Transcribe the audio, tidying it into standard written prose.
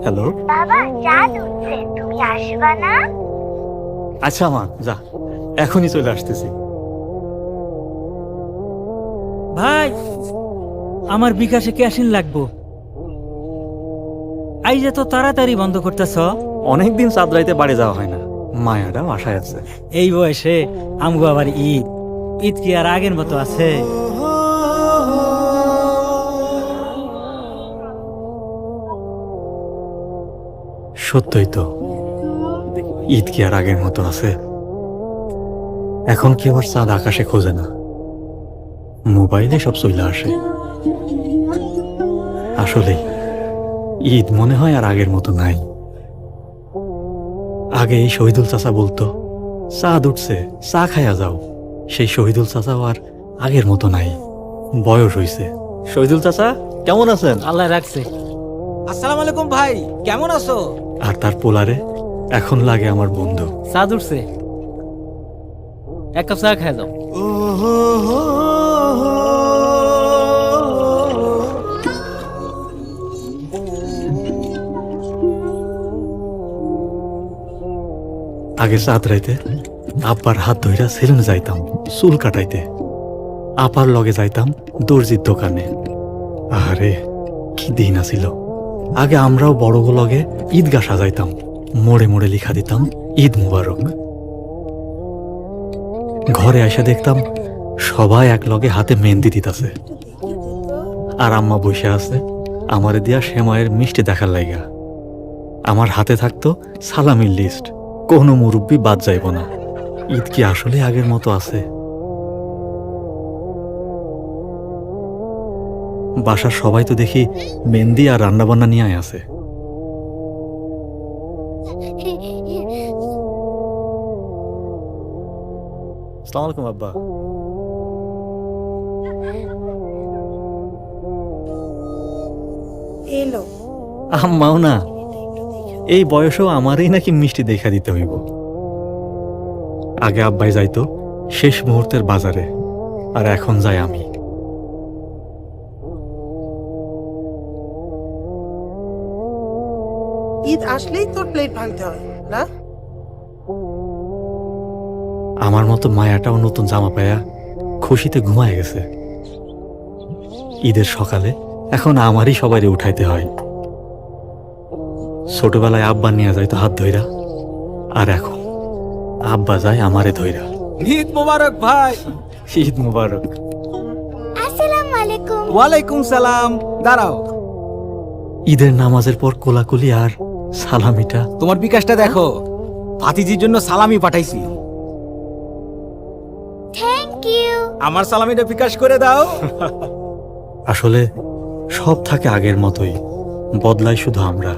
Hello. বাবা চাঁদ উঠছে, তুমি আসবা না? আচ্ছা মা, যা, এখনই চলে আসতেছি। ভাই, আমার বিকাশে ক্যাশিন লাগবো। এই যে তো তাড়াতাড়ি বন্ধ করতেছ। অনেকদিন চাঁদ রাইতে বাড়ি যাওয়া হয় না, মায়াটা বাসায় আছে। এই বয়সে আমগো আবার ঈদ। ঈদ কি আর আগের মতো আছে? সত্যই তো, ঈদ কি আর আগের মতো আছে? এখন কি আবার চাঁদ আকাশে খোঁজে না, মোবাইলে সব চলে আসে। আসলে ঈদ মনে হয় আর আগের মতো নাই। আগে এই শহীদুল চাচা বলতো, চাঁদ উঠছে, চা খায়া যাও। সেই শহীদুল চাচাও আর আগের মতো নাই, বয়স হইছে। শহীদুল চাচা কেমন আছেন? আল্লাহ রাখছে। আসসালামু আলাইকুম ভাই, কেমন আছো? আর তার পোলারে এখন লাগে আমার বন্ধু। চাঁদ উঠছে, এক কাপ চা খাই যাও। আগে চাঁদ রাইতে আব্বার হাত ধইরা সেলুনে যাইতাম চুল কাটাইতে, আপার লগে যাইতাম দর্জির দোকানে। আরে কি দিন আছিল। আগে আমরাও বড় লগে ঈদগাহ সাজাইতাম, মোড়ে মোড়ে লিখা দিতাম ঈদ মুবারক। ঘরে এসে দেখতাম সবাই এক লগে হাতে মেহেন্দি দিতাছে, আর আম্মা বসে আছে আমারে দিয়া সেমাইয়ের মিষ্টি দেখার লাইগা। আমার হাতে থাকতো সালামির লিস্ট, কোনো মুরব্বি বাদ যাইব না। ঈদ কি আসলে আগের মতো আছে? বাসার সবাই তো দেখি মেহেন্দি আর রান্নাবান্না নিয়ে আছে। আসসালামু আলাইকুম আব্বা। এলো আম্মাও না, এই বয়সেও আমারই নাকি মিষ্টি দেখা দিতে হইব। আগে আব্বাই যাইতো শেষ মুহূর্তের বাজারে, আর এখন যাই আমি। ঈদ আসলেই তোর প্লেট ভাঙতে হয় না? আমার মতো মায়াটাও নতুন জামা পায়া খুশিতে ঘুমায় গেছে। ঈদের সকালে এখন আমারই সবারই উঠাইতে হয়। ছোটবেলায় আব্বা নিয়ে যাইতো হাত ধইরা, আর এখন আব্বা যায় আমারে ধইরা। ঈদ মোবারক ভাই। ঈদ মুবারক। আসসালামু আলাইকুম। ওয়ালাইকুম সালাম। দাঁড়াও, ঈদের নামাজের পর কোলাকুলি আর সালামিটা। তোমার বিকাশটা দেখো, ভাতিজির জন্য সালামি পাঠাইছি। Thank you. আমার সালামিটা বিকাশ করে দাও। আসলে সব থাকে আগের মতোই, বদলাই শুধু আমরা।